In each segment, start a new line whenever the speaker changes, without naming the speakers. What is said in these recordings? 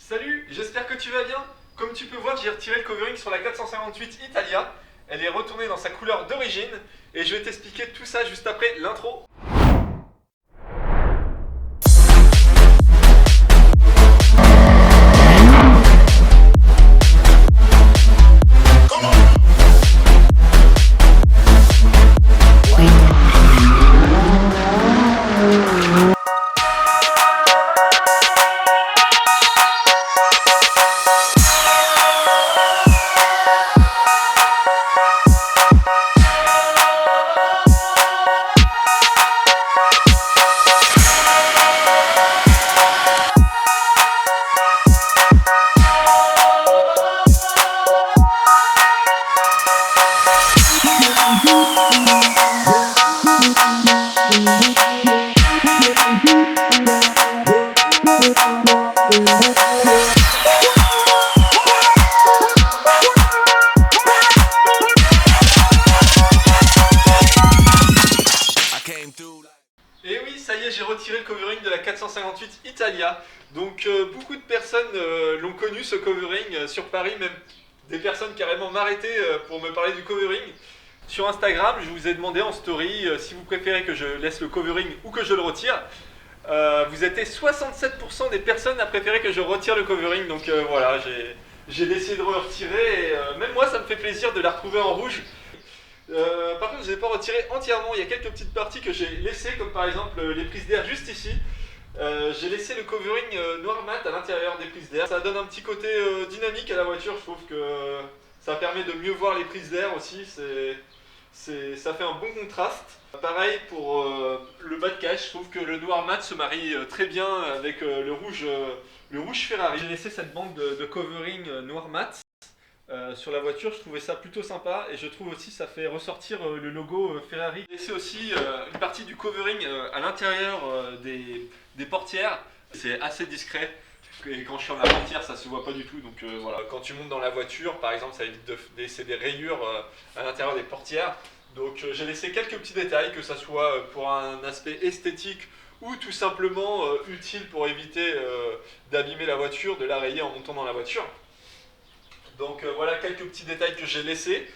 Salut, j'espère que tu vas bien. Comme tu peux voir, j'ai retiré le covering sur la 458 Italia. Elle est retournée dans sa couleur d'origine et je vais t'expliquer tout ça juste après l'intro. Et oui, ça y est, j'ai retiré le covering de la 458 Italia. Donc beaucoup de personnes l'ont connu ce covering sur Paris, même des personnes carrément m'arrêtaient pour me parler du covering. Sur Instagram, je vous ai demandé en story si vous préférez que je laisse le covering ou que je le retire. Vous étiez 67% des personnes à préférer que je retire le covering, donc voilà, j'ai décidé de le retirer et même moi ça me fait plaisir de la retrouver en rouge. Par contre, je ne l'ai pas retiré entièrement. Il y a quelques petites parties que j'ai laissées, comme par exemple les prises d'air juste ici. J'ai laissé le covering noir mat à l'intérieur des prises d'air. Ça donne un petit côté dynamique à la voiture. Je trouve que ça permet de mieux voir les prises d'air aussi. Ça fait un bon contraste. Pareil pour le bas de cage. Je trouve que le noir mat se marie très bien avec le rouge Ferrari. J'ai laissé cette bande de covering noir mat. Sur la voiture, je trouvais ça plutôt sympa et je trouve aussi ça fait ressortir le logo Ferrari. J'ai laissé aussi une partie du covering à l'intérieur des portières. C'est assez discret et quand je suis en la portière ça se voit pas du tout, donc voilà. Quand tu montes dans la voiture par exemple, ça évite de laisser des rayures à l'intérieur des portières. Donc j'ai laissé quelques petits détails, que ça soit pour un aspect esthétique ou tout simplement utile pour éviter d'abîmer la voiture, de la rayer en montant dans la voiture. Donc voilà quelques petits détails que j'ai laissés.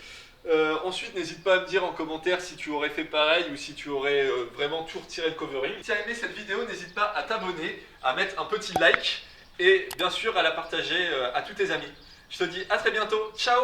Ensuite, n'hésite pas à me dire en commentaire si tu aurais fait pareil ou si tu aurais vraiment tout retiré le covering. Si tu as aimé cette vidéo, n'hésite pas à t'abonner, à mettre un petit like et bien sûr à la partager à tous tes amis. Je te dis à très bientôt, ciao!